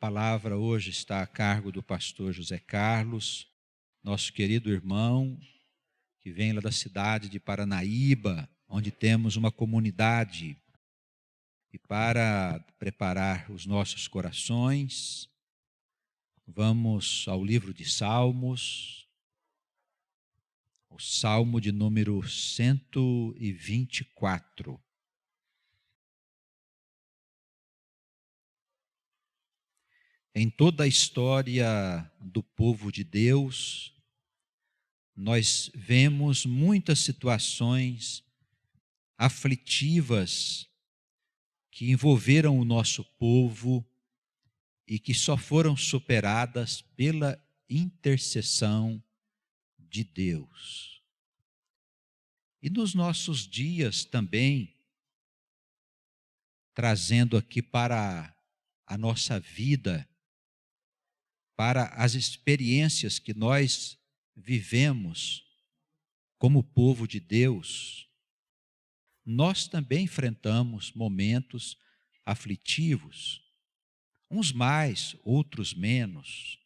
palavra hoje está a cargo do pastor José Carlos, nosso querido irmão, que vem lá da cidade de Paranaíba, onde temos uma comunidade. E para preparar os nossos corações, vamos ao livro de Salmos, o Salmo de número 124. Em toda a história do povo de Deus, nós vemos muitas situações aflitivas que envolveram o nosso povo e que só foram superadas pela intercessão de Deus. E nos nossos dias também, trazendo aqui para a nossa vida, para as experiências que nós vivemos como povo de Deus, nós também enfrentamos momentos aflitivos, uns mais, outros menos,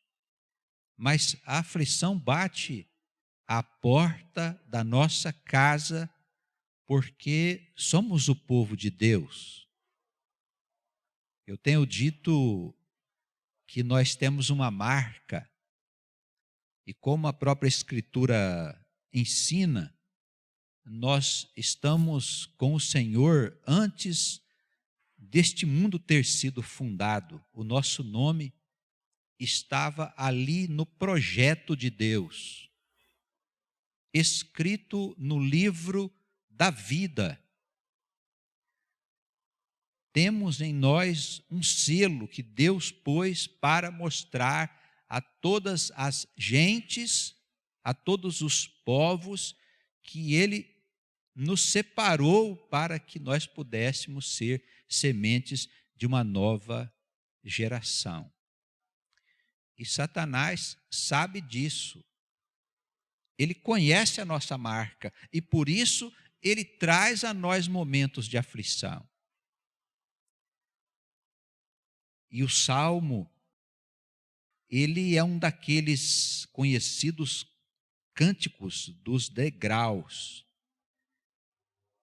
mas a aflição bate à porta da nossa casa porque somos o povo de Deus. Eu tenho dito que nós temos uma marca, e como a própria Escritura ensina, nós estamos com o Senhor antes deste mundo ter sido fundado. O nosso nome estava ali no projeto de Deus, escrito no livro da vida. Temos em nós um selo que Deus pôs para mostrar a todas as gentes, a todos os povos, que Ele nos separou para que nós pudéssemos ser sementes de uma nova geração. E Satanás sabe disso. Ele conhece a nossa marca e por isso ele traz a nós momentos de aflição. E o Salmo, ele é um daqueles conhecidos cânticos dos degraus,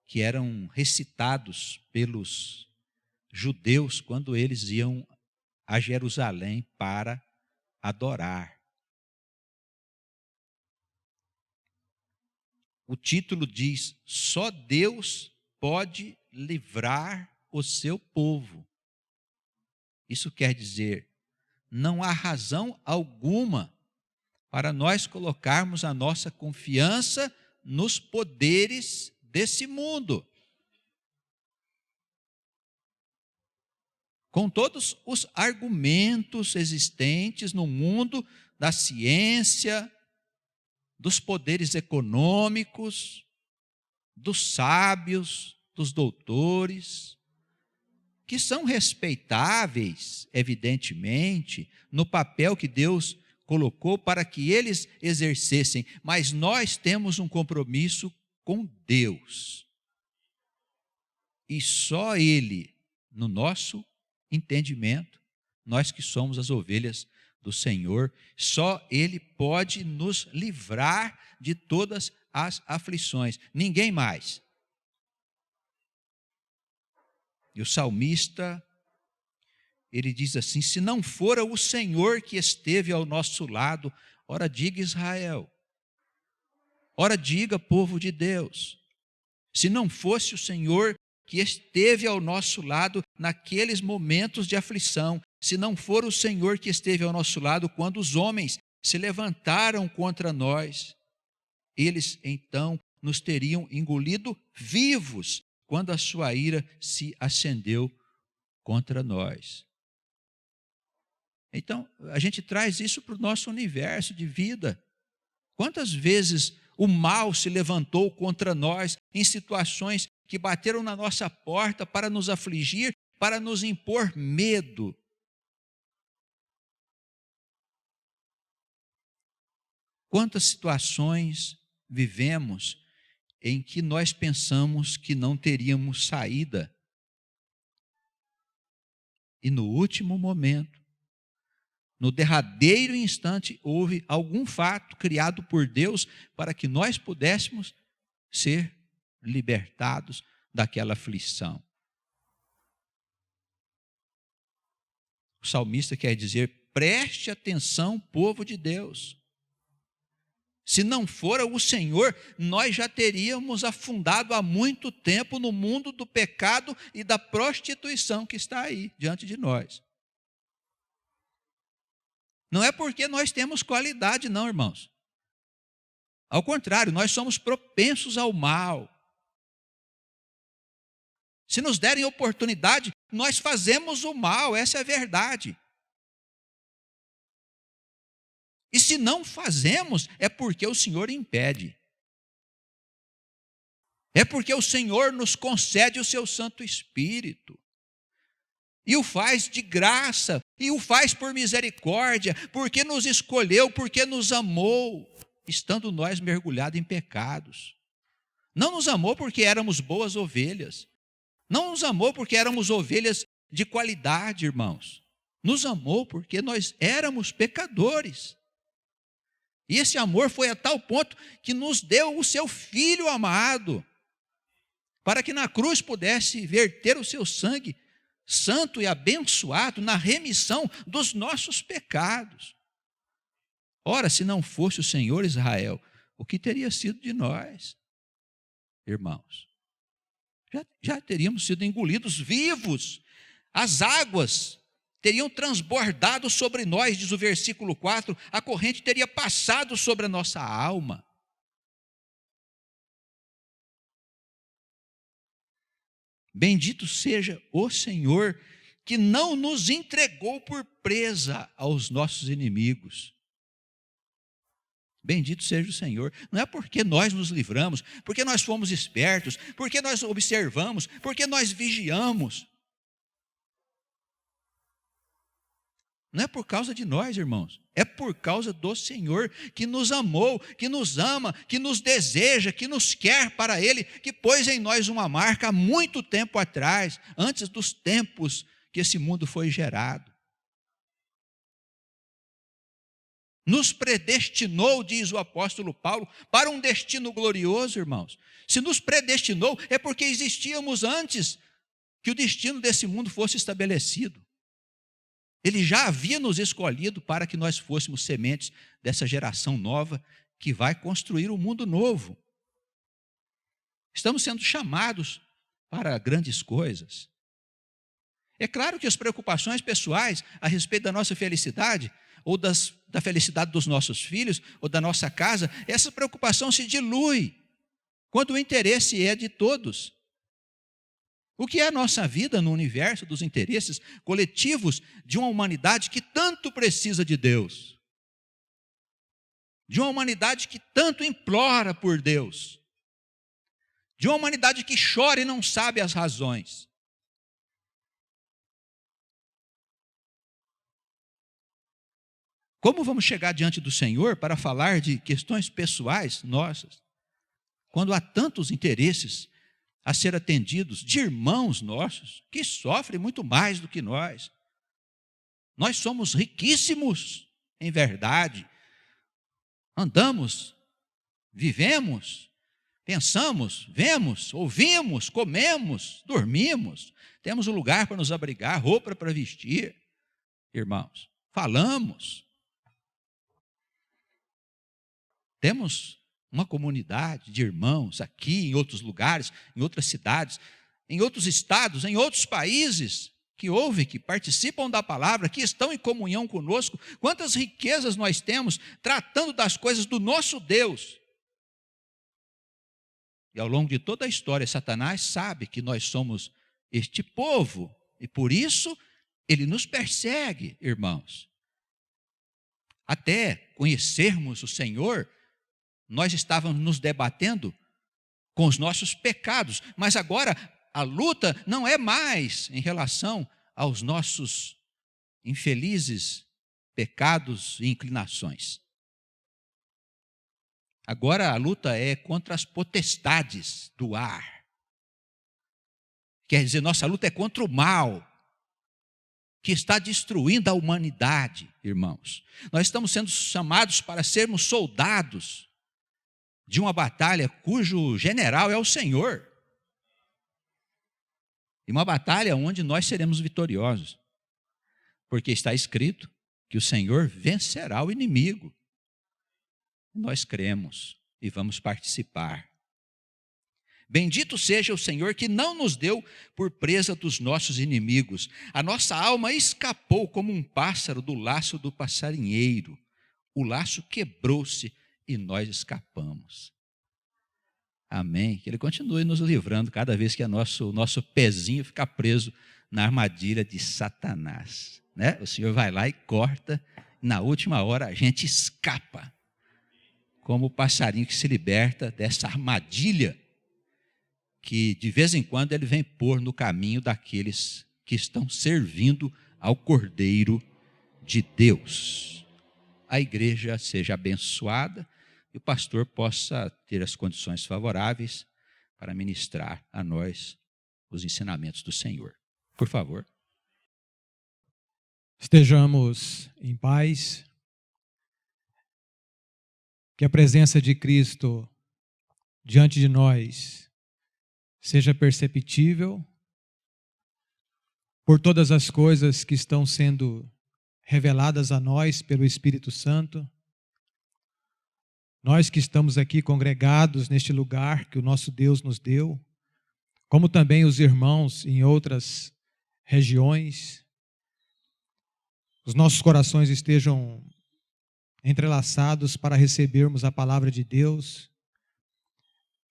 que eram recitados pelos judeus quando eles iam a Jerusalém para adorar. O título diz: só Deus pode livrar o seu povo. Isso quer dizer, não há razão alguma para nós colocarmos a nossa confiança nos poderes desse mundo. Com todos os argumentos existentes no mundo da ciência, dos poderes econômicos, dos sábios, dos doutores, que são respeitáveis, evidentemente, no papel que Deus colocou para que eles exercessem, mas nós temos um compromisso com Deus. E só Ele, no nosso entendimento, nós que somos as ovelhas do Senhor, só Ele pode nos livrar de todas as aflições, ninguém mais. E o salmista, ele diz assim: se não fora o Senhor que esteve ao nosso lado, ora diga Israel, ora diga povo de Deus, se não fosse o Senhor que esteve ao nosso lado naqueles momentos de aflição, se não for o Senhor que esteve ao nosso lado quando os homens se levantaram contra nós, eles então nos teriam engolido vivos quando a sua ira se acendeu contra nós. Então, a gente traz isso para o nosso universo de vida. Quantas vezes o mal se levantou contra nós em situações que bateram na nossa porta para nos afligir, para nos impor medo. Quantas situações vivemos em que nós pensamos que não teríamos saída. E no último momento, no derradeiro instante, houve algum fato criado por Deus para que nós pudéssemos ser libertados daquela aflição. O salmista quer dizer: preste atenção, povo de Deus. Se não fora o Senhor, nós já teríamos afundado há muito tempo no mundo do pecado e da prostituição que está aí diante de nós. Não é porque nós temos qualidade, não, irmãos. Ao contrário, nós somos propensos ao mal. Se nos derem oportunidade, nós fazemos o mal, essa é a verdade. E se não fazemos, é porque o Senhor impede. É porque o Senhor nos concede o seu Santo Espírito. E o faz de graça, e o faz por misericórdia, porque nos escolheu, porque nos amou, estando nós mergulhados em pecados. Não nos amou porque éramos boas ovelhas. Não nos amou porque éramos ovelhas de qualidade, irmãos. Nos amou porque nós éramos pecadores. E esse amor foi a tal ponto que nos deu o seu Filho amado, para que na cruz pudesse verter o seu sangue santo e abençoado na remissão dos nossos pecados. Ora, se não fosse o Senhor, Israel, o que teria sido de nós, irmãos? Já teríamos sido engolidos vivos. As águas teriam transbordado sobre nós, diz o versículo 4, a corrente teria passado sobre a nossa alma. Bendito seja o Senhor, que não nos entregou por presa aos nossos inimigos. Bendito seja o Senhor. Não é porque nós nos livramos, porque nós fomos espertos, porque nós observamos, porque nós vigiamos. Não é por causa de nós, irmãos. É por causa do Senhor, que nos amou, que nos ama, que nos deseja, que nos quer para Ele, que pôs em nós uma marca há muito tempo atrás, antes dos tempos que esse mundo foi gerado. Nos predestinou, diz o apóstolo Paulo, para um destino glorioso, irmãos. Se nos predestinou, é porque existíamos antes que o destino desse mundo fosse estabelecido. Ele já havia nos escolhido para que nós fôssemos sementes dessa geração nova que vai construir um mundo novo. Estamos sendo chamados para grandes coisas. É claro que as preocupações pessoais a respeito da nossa felicidade, ou da felicidade dos nossos filhos, ou da nossa casa, essa preocupação se dilui quando o interesse é de todos. O que é a nossa vida no universo dos interesses coletivos de uma humanidade que tanto precisa de Deus? De uma humanidade que tanto implora por Deus? De uma humanidade que chora e não sabe as razões? Como vamos chegar diante do Senhor para falar de questões pessoais nossas, quando há tantos interesses a ser atendidos de irmãos nossos que sofrem muito mais do que nós? Nós somos riquíssimos em verdade. Andamos, vivemos, pensamos, vemos, ouvimos, comemos, dormimos. Temos um lugar para nos abrigar, roupa para vestir, irmãos. Falamos. Temos uma comunidade de irmãos aqui, em outros lugares, em outras cidades, em outros estados, em outros países, que ouvem, que participam da palavra, que estão em comunhão conosco. Quantas riquezas nós temos tratando das coisas do nosso Deus. E ao longo de toda a história, Satanás sabe que nós somos este povo, e por isso ele nos persegue, irmãos. Até conhecermos o Senhor, nós estávamos nos debatendo com os nossos pecados, mas agora a luta não é mais em relação aos nossos infelizes pecados e inclinações. Agora a luta é contra as potestades do ar. Quer dizer, nossa luta é contra o mal, que está destruindo a humanidade, irmãos. Nós estamos sendo chamados para sermos soldados de uma batalha cujo general é o Senhor. E uma batalha onde nós seremos vitoriosos. Porque está escrito que o Senhor vencerá o inimigo. Nós cremos e vamos participar. Bendito seja o Senhor que não nos deu por presa dos nossos inimigos. A nossa alma escapou como um pássaro do laço do passarinheiro. O laço quebrou-se e nós escapamos. Amém. Que Ele continue nos livrando cada vez que o nosso pezinho ficar preso na armadilha de Satanás. Né? O Senhor vai lá e corta, e na última hora a gente escapa. Como o passarinho que se liberta dessa armadilha que de vez em quando ele vem pôr no caminho daqueles que estão servindo ao Cordeiro de Deus. A igreja seja abençoada e o pastor possa ter as condições favoráveis para ministrar a nós os ensinamentos do Senhor. Por favor. Estejamos em paz. Que a presença de Cristo diante de nós seja perceptível por todas as coisas que estão sendo reveladas a nós pelo Espírito Santo. Nós que estamos aqui congregados neste lugar que o nosso Deus nos deu, como também os irmãos em outras regiões, os nossos corações estejam entrelaçados para recebermos a palavra de Deus.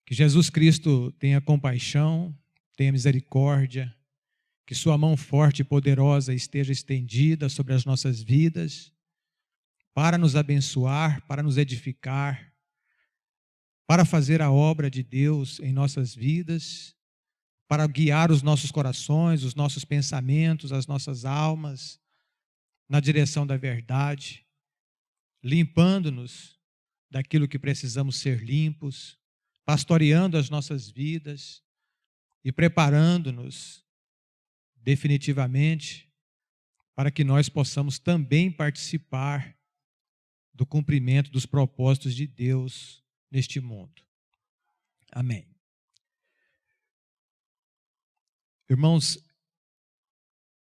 Que Jesus Cristo tenha compaixão, tenha misericórdia, que sua mão forte e poderosa esteja estendida sobre as nossas vidas, para nos abençoar, para nos edificar, para fazer a obra de Deus em nossas vidas, para guiar os nossos corações, os nossos pensamentos, as nossas almas, na direção da verdade, limpando-nos daquilo que precisamos ser limpos, pastoreando as nossas vidas e preparando-nos definitivamente para que nós possamos também participar do cumprimento dos propósitos de Deus neste mundo. Amém. Irmãos,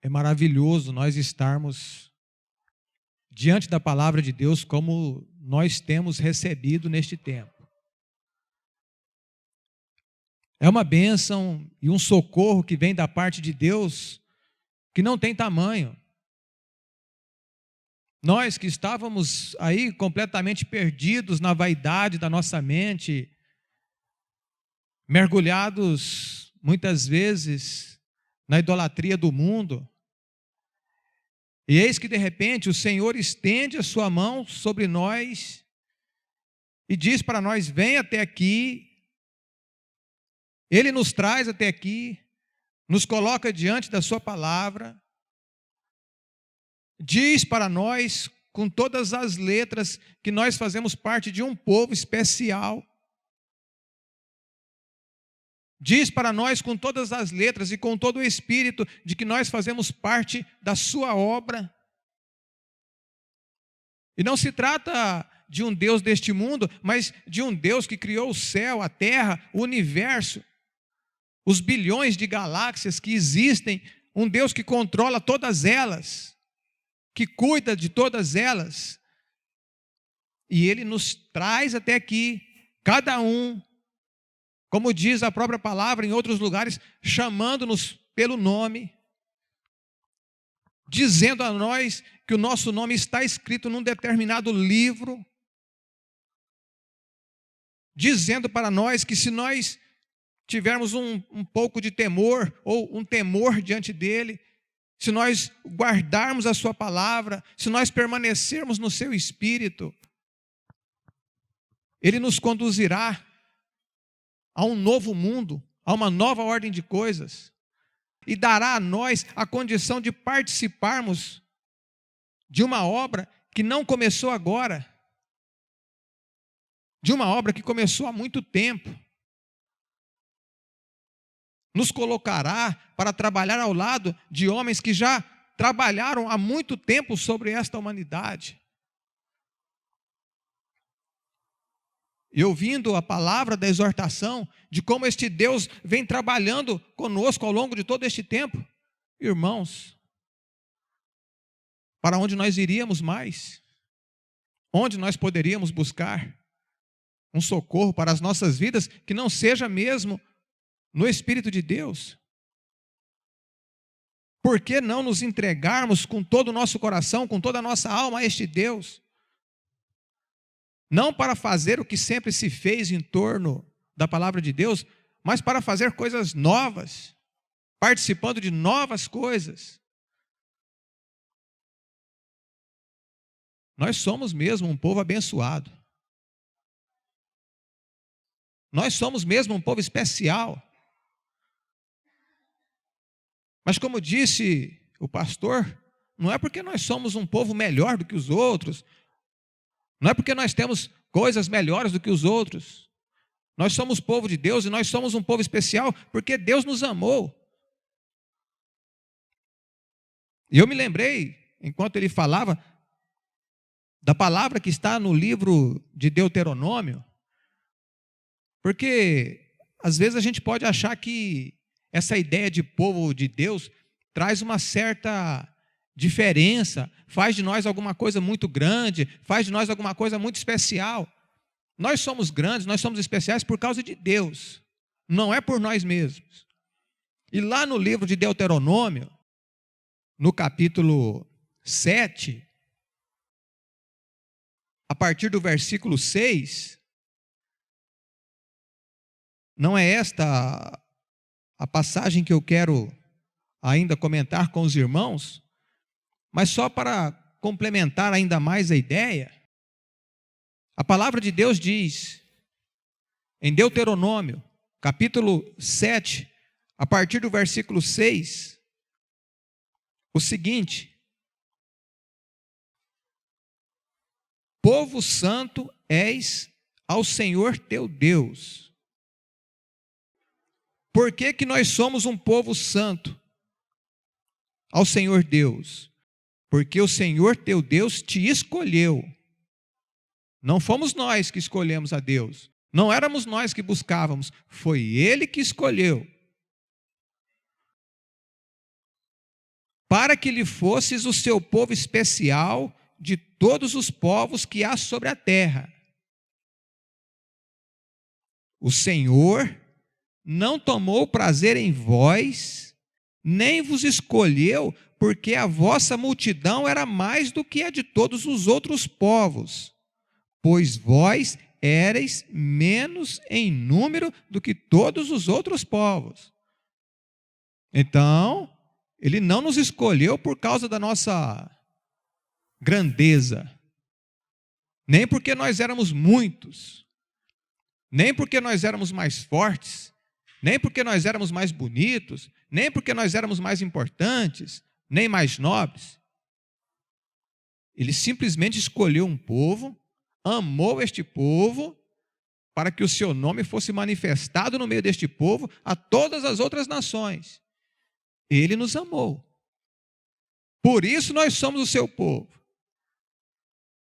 é maravilhoso nós estarmos diante da palavra de Deus como nós temos recebido neste tempo. É uma bênção e um socorro que vem da parte de Deus que não tem tamanho. Nós que estávamos aí completamente perdidos na vaidade da nossa mente, mergulhados muitas vezes na idolatria do mundo, e eis que de repente o Senhor estende a sua mão sobre nós e diz para nós: vem até aqui. Ele nos traz até aqui, nos coloca diante da sua palavra, diz para nós com todas as letras que nós fazemos parte de um povo especial. Diz para nós com todas as letras e com todo o espírito de que nós fazemos parte da sua obra. E não se trata de um Deus deste mundo, mas de um Deus que criou o céu, a terra, o universo, os bilhões de galáxias que existem, um Deus que controla todas elas, que cuida de todas elas. E Ele nos traz até aqui, cada um, como diz a própria palavra em outros lugares, chamando-nos pelo nome, dizendo a nós que o nosso nome está escrito num determinado livro, dizendo para nós que se nós tivermos um pouco de temor ou um temor diante dele, se nós guardarmos a sua palavra, se nós permanecermos no seu espírito, ele nos conduzirá a um novo mundo, a uma nova ordem de coisas, e dará a nós a condição de participarmos de uma obra que não começou agora, de uma obra que começou há muito tempo. Nos colocará para trabalhar ao lado de homens que já trabalharam há muito tempo sobre esta humanidade. E ouvindo a palavra da exortação, de como este Deus vem trabalhando conosco ao longo de todo este tempo, irmãos, para onde nós iríamos mais? Onde nós poderíamos buscar um socorro para as nossas vidas que não seja mesmo no Espírito de Deus? Por que não nos entregarmos com todo o nosso coração, com toda a nossa alma a este Deus? Não para fazer o que sempre se fez em torno da palavra de Deus, mas para fazer coisas novas, participando de novas coisas. Nós somos mesmo um povo abençoado. Nós somos mesmo um povo especial. Mas como disse o pastor, não é porque nós somos um povo melhor do que os outros, não é porque nós temos coisas melhores do que os outros. Nós somos povo de Deus e nós somos um povo especial porque Deus nos amou. E eu me lembrei, enquanto ele falava, da palavra que está no livro de Deuteronômio, porque às vezes a gente pode achar que essa ideia de povo de Deus traz uma certa diferença, faz de nós alguma coisa muito grande, faz de nós alguma coisa muito especial. Nós somos grandes, nós somos especiais por causa de Deus, não é por nós mesmos. E lá no livro de Deuteronômio, no capítulo 7, a partir do versículo 6, não é esta a passagem que eu quero ainda comentar com os irmãos, mas só para complementar ainda mais a ideia, a palavra de Deus diz, em Deuteronômio, capítulo 7, a partir do versículo 6, o seguinte: povo santo és ao Senhor teu Deus. Por que que nós somos um povo santo ao Senhor Deus? Porque o Senhor teu Deus te escolheu. Não fomos nós que escolhemos a Deus. Não éramos nós que buscávamos. Foi Ele que escolheu. Para que lhe fosses o seu povo especial de todos os povos que há sobre a terra. O Senhor não tomou prazer em vós, nem vos escolheu, porque a vossa multidão era mais do que a de todos os outros povos, pois vós éreis menos em número do que todos os outros povos. Então, Ele não nos escolheu por causa da nossa grandeza, nem porque nós éramos muitos, nem porque nós éramos mais fortes, nem porque nós éramos mais bonitos, nem porque nós éramos mais importantes, nem mais nobres. Ele simplesmente escolheu um povo, amou este povo, para que o seu nome fosse manifestado no meio deste povo a todas as outras nações. Ele nos amou. Por isso nós somos o seu povo.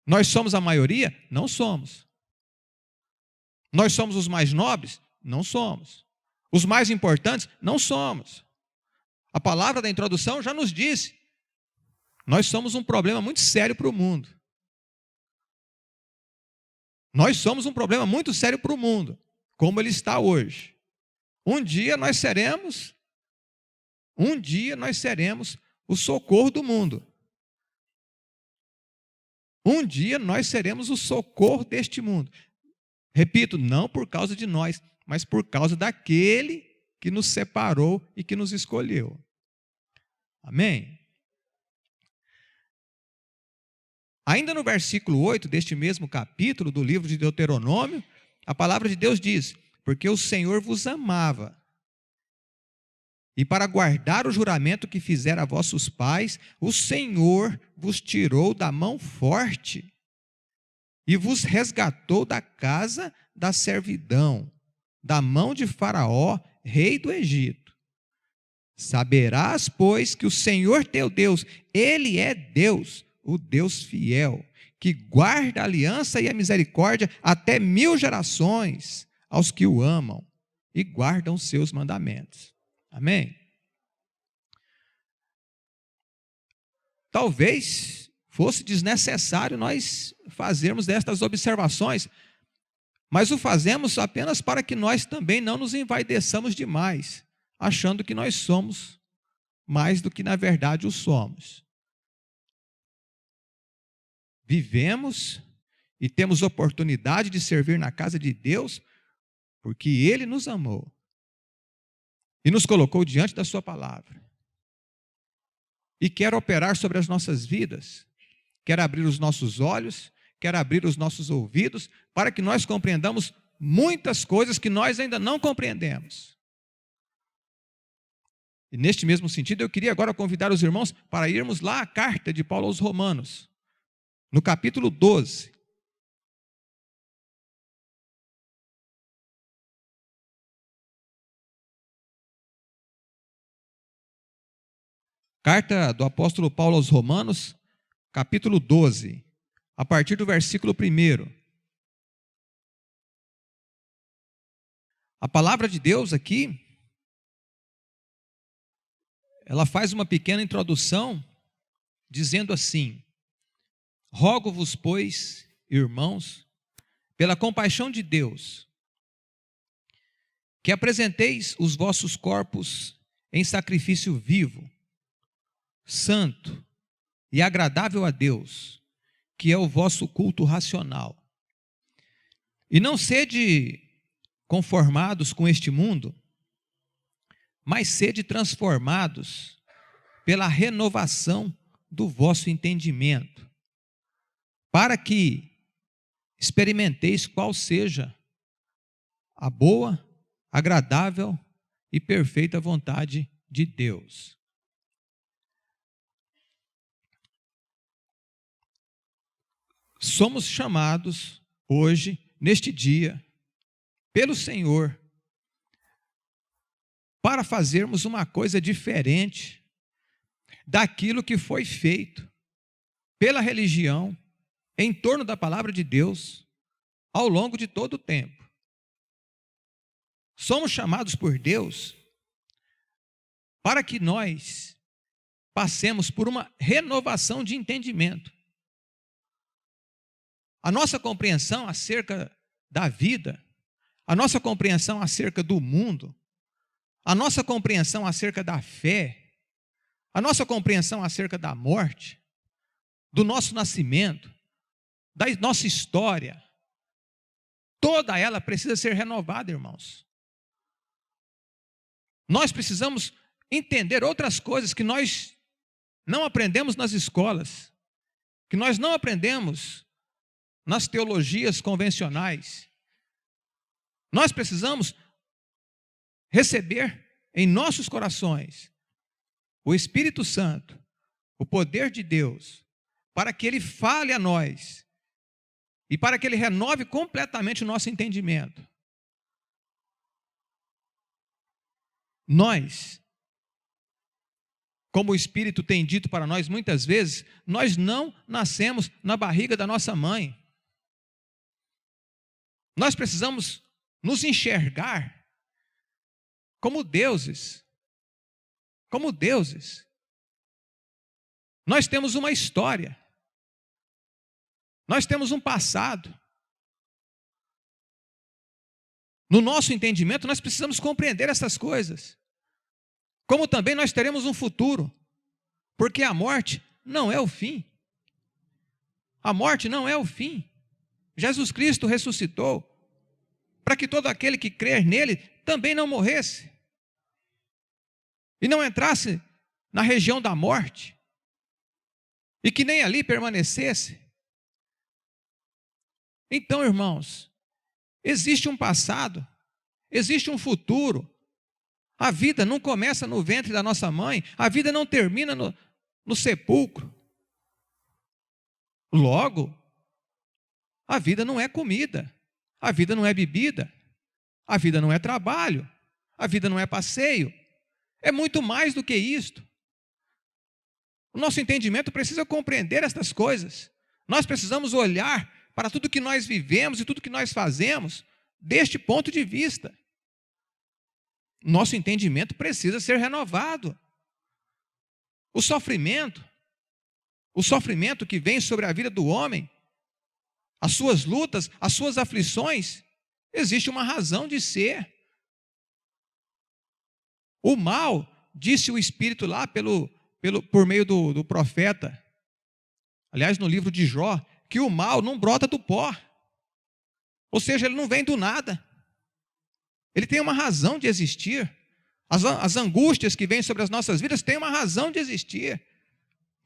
Nós somos a maioria? Não somos. Nós somos os mais nobres? Não somos. Os mais importantes? Não somos. A palavra da introdução já nos disse. Nós somos um problema muito sério para o mundo. Nós somos um problema muito sério para o mundo, como ele está hoje. Um dia nós seremos o socorro do mundo. Um dia nós seremos o socorro deste mundo. Repito, não por causa de nós, mas por causa daquele que nos separou e que nos escolheu. Amém? Ainda no versículo 8 deste mesmo capítulo do livro de Deuteronômio, a palavra de Deus diz: porque o Senhor vos amava, e para guardar o juramento que fizera a vossos pais, o Senhor vos tirou da mão forte e vos resgatou da casa da servidão, da mão de Faraó, rei do Egito. Saberás, pois, que o Senhor teu Deus, Ele é Deus, o Deus fiel, que guarda a aliança e a misericórdia até 1000 gerações aos que o amam e guardam os seus mandamentos. Amém? Talvez fosse desnecessário nós fazermos destas observações, mas o fazemos apenas para que nós também não nos envaideçamos demais, achando que nós somos mais do que na verdade o somos. Vivemos e temos oportunidade de servir na casa de Deus, porque Ele nos amou e nos colocou diante da sua palavra. E quer operar sobre as nossas vidas, quer abrir os nossos olhos, quer abrir os nossos ouvidos, para que nós compreendamos muitas coisas que nós ainda não compreendemos. E neste mesmo sentido, eu queria agora convidar os irmãos para irmos lá à carta de Paulo aos Romanos, no capítulo 12. Carta do apóstolo Paulo aos Romanos, capítulo 12, a partir do versículo 1. A palavra de Deus aqui, ela faz uma pequena introdução, dizendo assim: rogo-vos, pois, irmãos, pela compaixão de Deus, que apresenteis os vossos corpos em sacrifício vivo, santo e agradável a Deus, que é o vosso culto racional. E não sede conformados com este mundo, mas sede transformados pela renovação do vosso entendimento, para que experimenteis qual seja a boa, agradável e perfeita vontade de Deus. Somos chamados hoje, neste dia, pelo Senhor, para fazermos uma coisa diferente daquilo que foi feito pela religião em torno da palavra de Deus ao longo de todo o tempo. Somos chamados por Deus para que nós passemos por uma renovação de entendimento. A nossa compreensão acerca da vida, a nossa compreensão acerca do mundo, a nossa compreensão acerca da fé, a nossa compreensão acerca da morte, do nosso nascimento, da nossa história, toda ela precisa ser renovada, irmãos. Nós precisamos entender outras coisas que nós não aprendemos nas escolas, que nós não aprendemos nas teologias convencionais. Nós precisamos receber em nossos corações o Espírito Santo, o poder de Deus, para que Ele fale a nós e para que Ele renove completamente o nosso entendimento. Nós, como o Espírito tem dito para nós muitas vezes, nós não nascemos na barriga da nossa mãe. Nós precisamos nos enxergar como deuses. Como deuses. Nós temos uma história. Nós temos um passado. No nosso entendimento, nós precisamos compreender essas coisas. Como também nós teremos um futuro. Porque a morte não é o fim. A morte não é o fim. Jesus Cristo ressuscitou para que todo aquele que crer nele também não morresse e não entrasse na região da morte e que nem ali permanecesse. Então, irmãos, existe um passado, existe um futuro. A vida não começa no ventre da nossa mãe, a vida não termina no sepulcro. Logo, a vida não é comida, a vida não é bebida, a vida não é trabalho, a vida não é passeio, É muito mais do que isto. O nosso entendimento precisa compreender estas coisas. Nós precisamos olhar para tudo que nós vivemos e tudo que nós fazemos deste ponto de vista. Nosso entendimento precisa ser renovado. O sofrimento que vem sobre a vida do homem, as suas lutas, as suas aflições, existe uma razão de ser. O mal, disse o Espírito lá por meio do profeta, aliás, no livro de Jó, que o mal não brota do pó. Ou seja, ele não vem do nada. Ele tem uma razão de existir. As angústias que vêm sobre as nossas vidas têm uma razão de existir.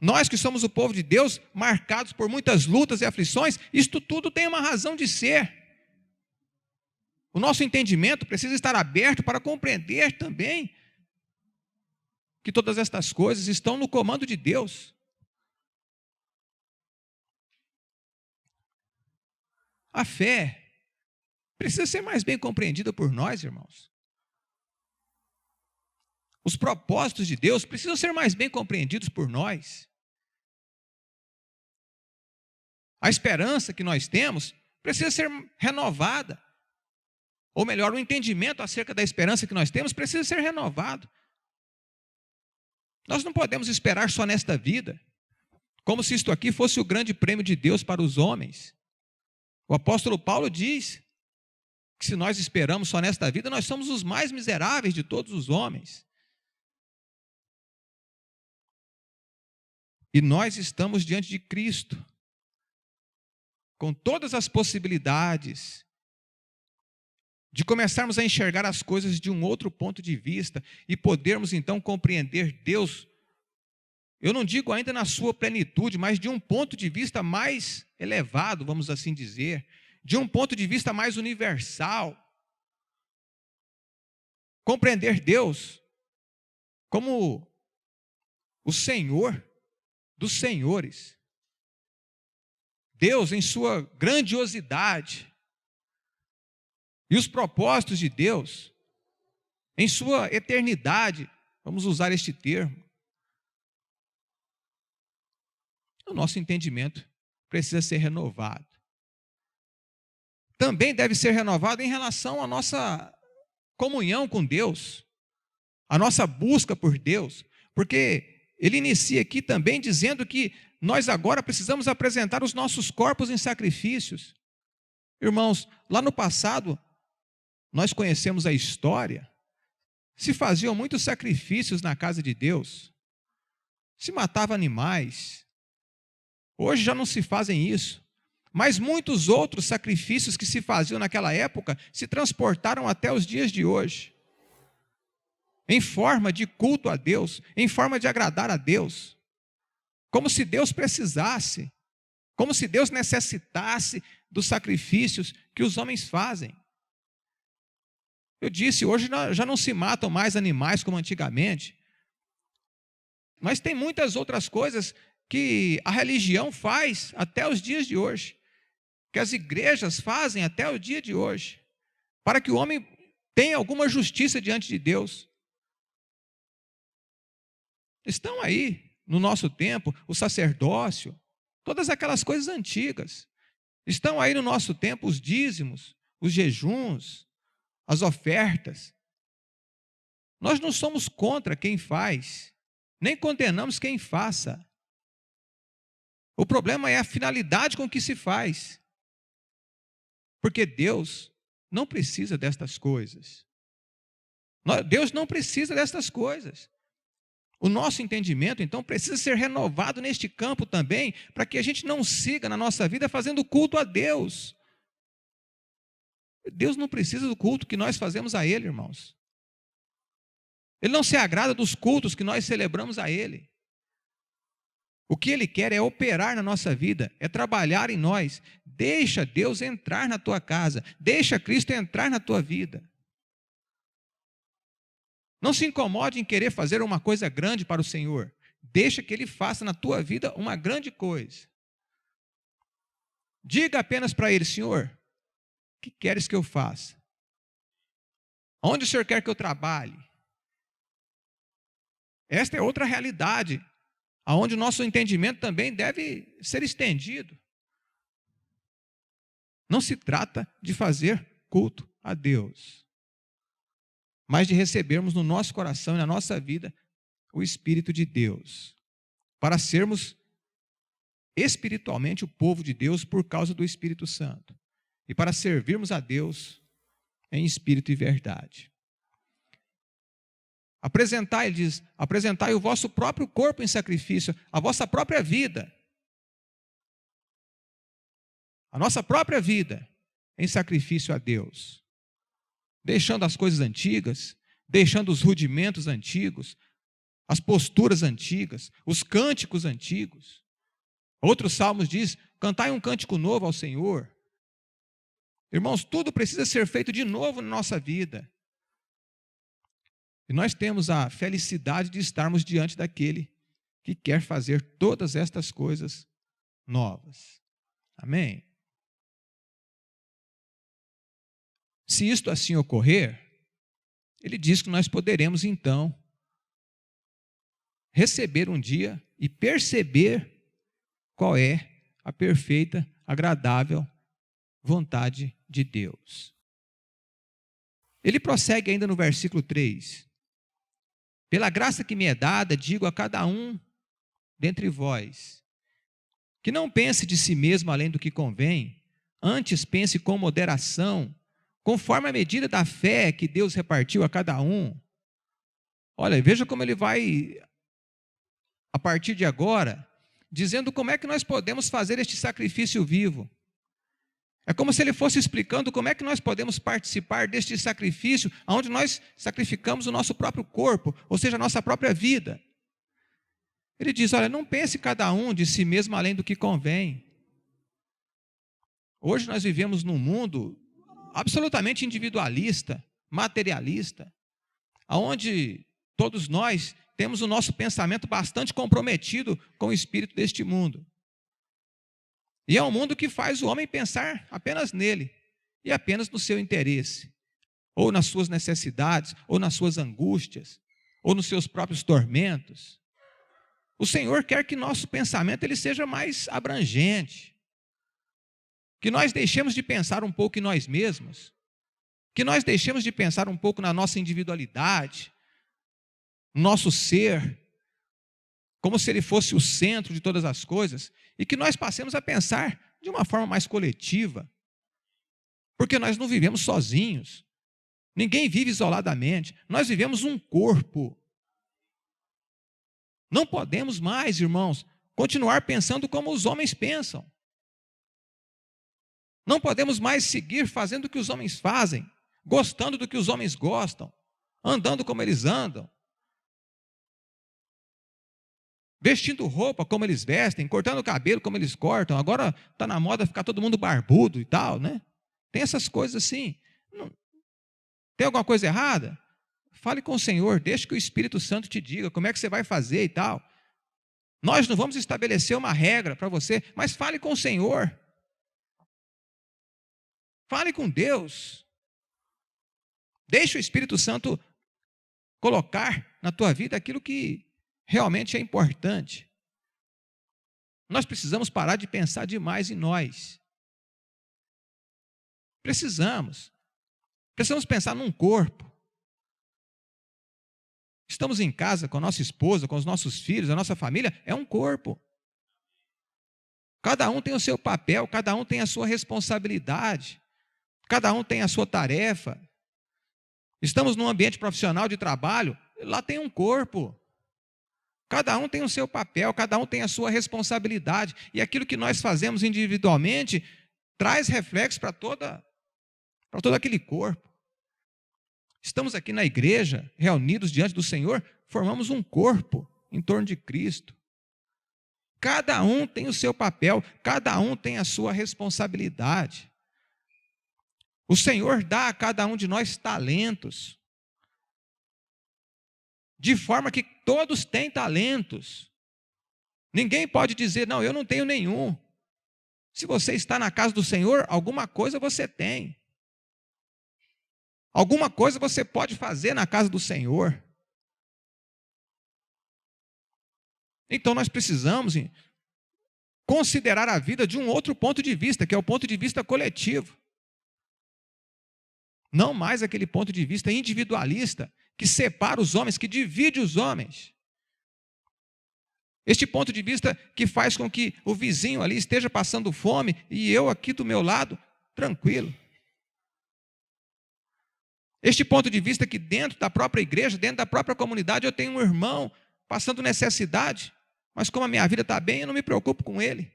Nós que somos o povo de Deus, marcados por muitas lutas e aflições, isto tudo tem uma razão de ser. O nosso entendimento precisa estar aberto para compreender também que todas estas coisas estão no comando de Deus. A fé precisa ser mais bem compreendida por nós, irmãos. Os propósitos de Deus precisam ser mais bem compreendidos por nós. A esperança que nós temos precisa ser renovada. Ou melhor, o entendimento acerca da esperança que nós temos precisa ser renovado. Nós não podemos esperar só nesta vida, como se isto aqui fosse o grande prêmio de Deus para os homens. O apóstolo Paulo diz que se nós esperamos só nesta vida, nós somos os mais miseráveis de todos os homens. E nós estamos diante de Cristo, com todas as possibilidades de começarmos a enxergar as coisas de um outro ponto de vista e podermos então compreender Deus, eu não digo ainda na sua plenitude, mas de um ponto de vista mais elevado, vamos assim dizer, de um ponto de vista mais universal. Compreender Deus como o Senhor dos senhores. Deus em sua grandiosidade. E os propósitos de Deus em sua eternidade. Vamos usar este termo. O nosso entendimento precisa ser renovado. Também deve ser renovado em relação à nossa comunhão com Deus, a nossa busca por Deus, porque ele inicia aqui também dizendo que nós agora precisamos apresentar os nossos corpos em sacrifícios. Irmãos, lá no passado, nós conhecemos a história, se faziam muitos sacrifícios na casa de Deus, se matava animais. Hoje já não se fazem isso, mas muitos outros sacrifícios que se faziam naquela época se transportaram até os dias de hoje, em forma de culto a Deus, em forma de agradar a Deus, como se Deus precisasse, como se Deus necessitasse dos sacrifícios que os homens fazem. Eu disse, hoje já não se matam mais animais como antigamente, mas tem muitas outras coisas que a religião faz até os dias de hoje, que as igrejas fazem até o dia de hoje, para que o homem tenha alguma justiça diante de Deus. Estão aí, no nosso tempo, o sacerdócio, todas aquelas coisas antigas. Estão aí no nosso tempo os dízimos, os jejuns, as ofertas. Nós não somos contra quem faz, nem condenamos quem faça. O problema é a finalidade com que se faz. Porque Deus não precisa destas coisas. Deus não precisa destas coisas. O nosso entendimento, então, precisa ser renovado neste campo também, para que a gente não siga na nossa vida fazendo culto a Deus. Deus não precisa do culto que nós fazemos a Ele, irmãos. Ele não se agrada dos cultos que nós celebramos a Ele. O que Ele quer é operar na nossa vida, é trabalhar em nós. Deixa Deus entrar na tua casa, deixa Cristo entrar na tua vida. Não se incomode em querer fazer uma coisa grande para o Senhor. Deixa que Ele faça na tua vida uma grande coisa. Diga apenas para Ele, Senhor, o que queres que eu faça? Onde o Senhor quer que eu trabalhe? Esta é outra realidade, aonde o nosso entendimento também deve ser estendido. Não se trata de fazer culto a Deus, mas de recebermos no nosso coração e na nossa vida o Espírito de Deus, para sermos espiritualmente o povo de Deus por causa do Espírito Santo, e para servirmos a Deus em espírito e verdade. Apresentai, ele diz, apresentai o vosso próprio corpo em sacrifício, a vossa própria vida, a nossa própria vida em sacrifício a Deus, deixando as coisas antigas, deixando os rudimentos antigos, as posturas antigas, os cânticos antigos. Outros salmos diz: cantai um cântico novo ao Senhor. Irmãos, tudo precisa ser feito de novo na nossa vida. E nós temos a felicidade de estarmos diante daquele que quer fazer todas estas coisas novas. Amém? Se isto assim ocorrer, ele diz que nós poderemos então receber um dia e perceber qual é a perfeita, agradável vontade de Deus. Ele prossegue ainda no versículo 3. Pela graça que me é dada, digo a cada um dentre vós, que não pense de si mesmo além do que convém, antes pense com moderação, conforme a medida da fé que Deus repartiu a cada um. Olha, veja como ele vai, a partir de agora, dizendo como é que nós podemos fazer este sacrifício vivo. É como se ele fosse explicando como é que nós podemos participar deste sacrifício, onde nós sacrificamos o nosso próprio corpo, ou seja, a nossa própria vida. Ele diz, olha, não pense cada um de si mesmo além do que convém. Hoje nós vivemos num mundo absolutamente individualista, materialista, onde todos nós temos o nosso pensamento bastante comprometido com o espírito deste mundo. E é um mundo que faz o homem pensar apenas nele e apenas no seu interesse, ou nas suas necessidades, ou nas suas angústias, ou nos seus próprios tormentos. O Senhor quer que nosso pensamento ele seja mais abrangente, que nós deixemos de pensar um pouco em nós mesmos, que nós deixemos de pensar um pouco na nossa individualidade, no nosso ser, como se ele fosse o centro de todas as coisas, e que nós passemos a pensar de uma forma mais coletiva, porque nós não vivemos sozinhos, ninguém vive isoladamente, nós vivemos um corpo. Não podemos mais, irmãos, continuar pensando como os homens pensam. Não podemos mais seguir fazendo o que os homens fazem, gostando do que os homens gostam, andando como eles andam, vestindo roupa como eles vestem, cortando o cabelo como eles cortam. Agora está na moda ficar todo mundo barbudo e tal, né? Tem essas coisas assim. Tem alguma coisa errada? Fale com o Senhor, deixe que o Espírito Santo te diga como é que você vai fazer e tal. Nós não vamos estabelecer uma regra para você, mas fale com o Senhor. Fale com Deus. Deixe o Espírito Santo colocar na tua vida aquilo que realmente é importante. Nós precisamos parar de pensar demais em nós. Precisamos pensar num corpo. Estamos em casa com a nossa esposa, com os nossos filhos, a nossa família, é um corpo. Cada um tem o seu papel, cada um tem a sua responsabilidade, cada um tem a sua tarefa. Estamos num ambiente profissional de trabalho, lá tem um corpo. Cada um tem o seu papel, cada um tem a sua responsabilidade. E aquilo que nós fazemos individualmente traz reflexo para todo aquele corpo. Estamos aqui na igreja, reunidos diante do Senhor, formamos um corpo em torno de Cristo. Cada um tem o seu papel, cada um tem a sua responsabilidade. O Senhor dá a cada um de nós talentos, de forma que todos têm talentos. Ninguém pode dizer, não, eu não tenho nenhum. Se você está na casa do Senhor, alguma coisa você tem. Alguma coisa você pode fazer na casa do Senhor. Então nós precisamos considerar a vida de um outro ponto de vista, que é o ponto de vista coletivo. Não mais aquele ponto de vista individualista, que separa os homens, que divide os homens. Este ponto de vista que faz com que o vizinho ali esteja passando fome e eu aqui do meu lado, tranquilo. Este ponto de vista que dentro da própria igreja, dentro da própria comunidade, eu tenho um irmão passando necessidade, mas como a minha vida está bem, eu não me preocupo com ele.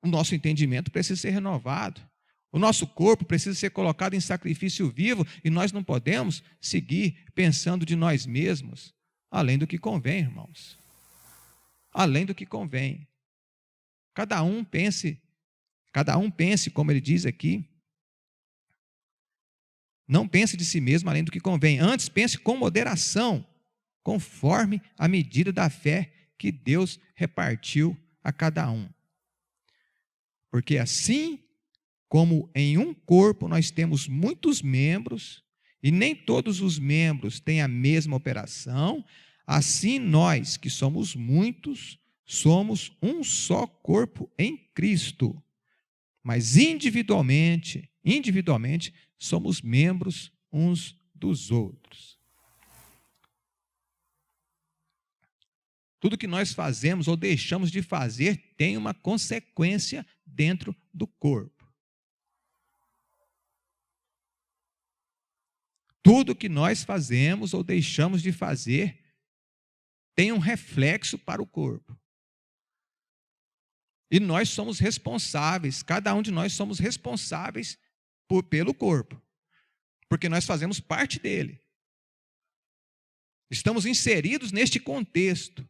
O nosso entendimento precisa ser renovado. O nosso corpo precisa ser colocado em sacrifício vivo e nós não podemos seguir pensando de nós mesmos, além do que convém, irmãos. Além do que convém. Cada um pense, como ele diz aqui, não pense de si mesmo além do que convém. Antes, pense com moderação, conforme a medida da fé que Deus repartiu a cada um. Porque assim como em um corpo nós temos muitos membros, e nem todos os membros têm a mesma operação, assim nós, que somos muitos, somos um só corpo em Cristo. Mas individualmente, somos membros uns dos outros. Tudo que nós fazemos ou deixamos de fazer tem uma consequência dentro do corpo. Tudo que nós fazemos ou deixamos de fazer tem um reflexo para o corpo. E nós somos responsáveis, cada um de nós somos responsáveis pelo corpo, porque nós fazemos parte dele. Estamos inseridos neste contexto.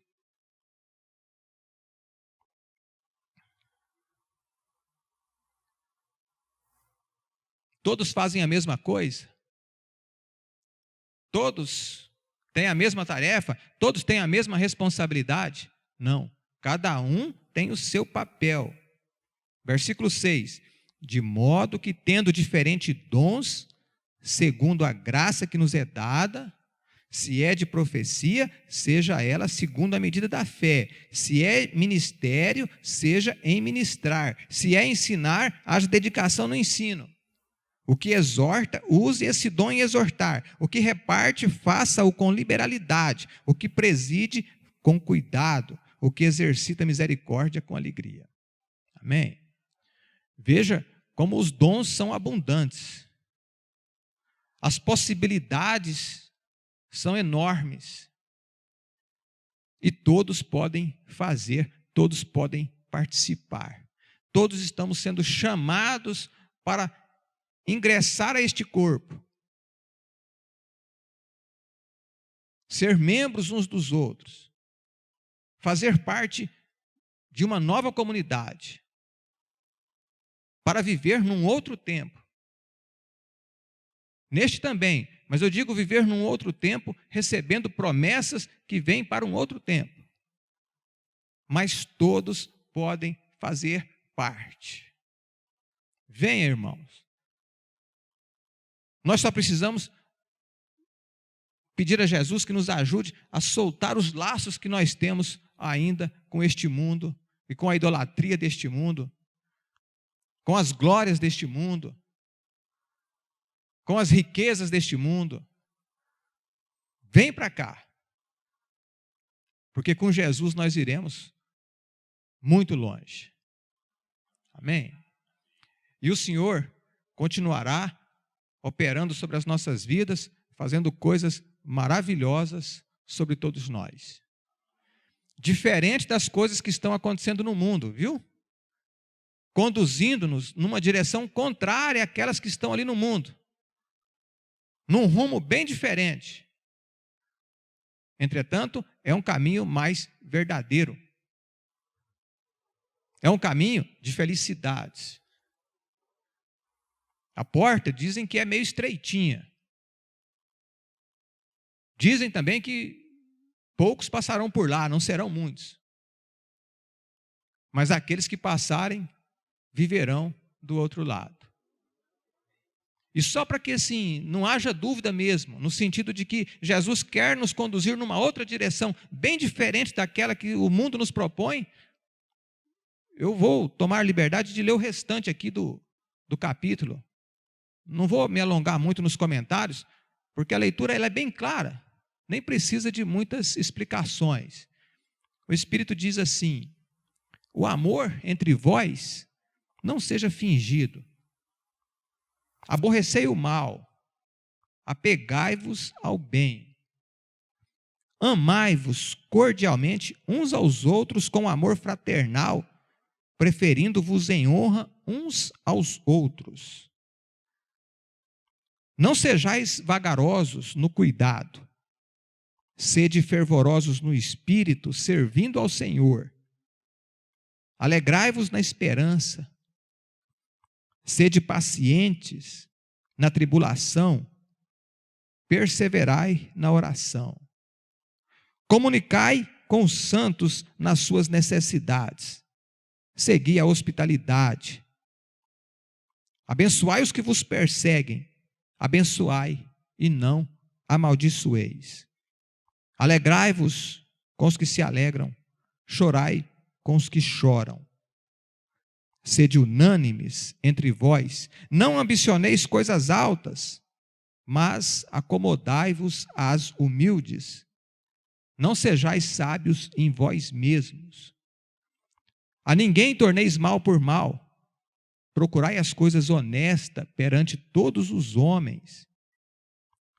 Todos fazem a mesma coisa? Todos têm a mesma tarefa? Todos têm a mesma responsabilidade? Não. Cada um tem o seu papel. Versículo 6. De modo que, tendo diferentes dons, segundo a graça que nos é dada, se é de profecia, seja ela segundo a medida da fé. Se é ministério, seja em ministrar. Se é ensinar, haja dedicação no ensino. O que exorta, use esse dom em exortar. O que reparte, faça-o com liberalidade. O que preside, com cuidado. O que exercita misericórdia, com alegria. Amém? Veja como os dons são abundantes. As possibilidades são enormes. E todos podem fazer, todos podem participar. Todos estamos sendo chamados para ingressar a este corpo, ser membros uns dos outros, fazer parte de uma nova comunidade, para viver num outro tempo. Neste também, mas eu digo viver num outro tempo, recebendo promessas que vêm para um outro tempo. Mas todos podem fazer parte. Venha, irmãos. Nós só precisamos pedir a Jesus que nos ajude a soltar os laços que nós temos ainda com este mundo e com a idolatria deste mundo, com as glórias deste mundo, com as riquezas deste mundo. Vem para cá, porque com Jesus nós iremos muito longe. Amém? E o Senhor continuará operando sobre as nossas vidas, fazendo coisas maravilhosas sobre todos nós. Diferente das coisas que estão acontecendo no mundo, viu? Conduzindo-nos numa direção contrária àquelas que estão ali no mundo. Num rumo bem diferente. Entretanto, é um caminho mais verdadeiro. É um caminho de felicidades. A porta dizem que é meio estreitinha. Dizem também que poucos passarão por lá, não serão muitos. Mas aqueles que passarem, viverão do outro lado. E só para que assim, não haja dúvida mesmo, no sentido de que Jesus quer nos conduzir numa outra direção, bem diferente daquela que o mundo nos propõe, eu vou tomar liberdade de ler o restante aqui do capítulo. Não vou me alongar muito nos comentários, porque a leitura ela é bem clara, nem precisa de muitas explicações. O Espírito diz assim: o amor entre vós não seja fingido. Aborrecei o mal, apegai-vos ao bem. Amai-vos cordialmente uns aos outros com amor fraternal, preferindo-vos em honra uns aos outros. Não sejais vagarosos no cuidado, sede fervorosos no espírito, servindo ao Senhor. Alegrai-vos na esperança, sede pacientes na tribulação, perseverai na oração. Comunicai com os santos nas suas necessidades, segui a hospitalidade. Abençoai os que vos perseguem, abençoai e não amaldiçoeis. Alegrai-vos com os que se alegram, chorai com os que choram. Sede unânimes entre vós, não ambicioneis coisas altas, mas acomodai-vos às humildes. Não sejais sábios em vós mesmos. A ninguém torneis mal por mal. Procurai as coisas honestas perante todos os homens.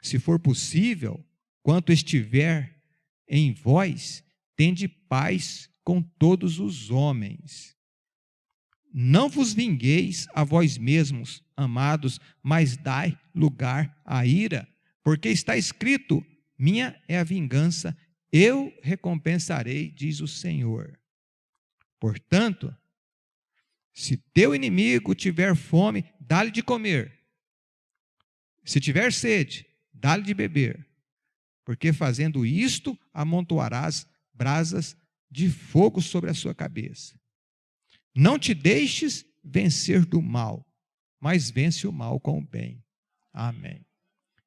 Se for possível, quanto estiver em vós, tende paz com todos os homens. Não vos vingueis a vós mesmos, amados, mas dai lugar à ira, porque está escrito: minha é a vingança, eu recompensarei, diz o Senhor. Portanto, se teu inimigo tiver fome, dá-lhe de comer. Se tiver sede, dá-lhe de beber, porque fazendo isto, amontoarás brasas de fogo sobre a sua cabeça. Não te deixes vencer do mal, mas vence o mal com o bem. Amém.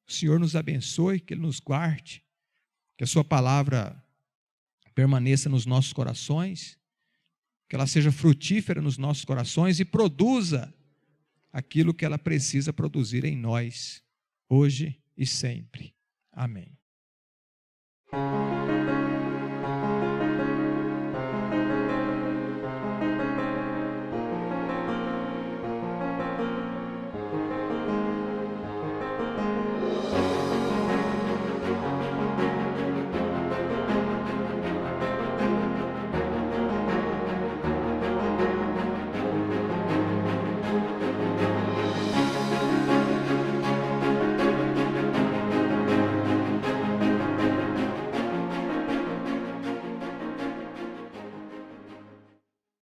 O Senhor nos abençoe, que Ele nos guarde, que a sua palavra permaneça nos nossos corações, que ela seja frutífera nos nossos corações e produza aquilo que ela precisa produzir em nós, hoje e sempre. Amém.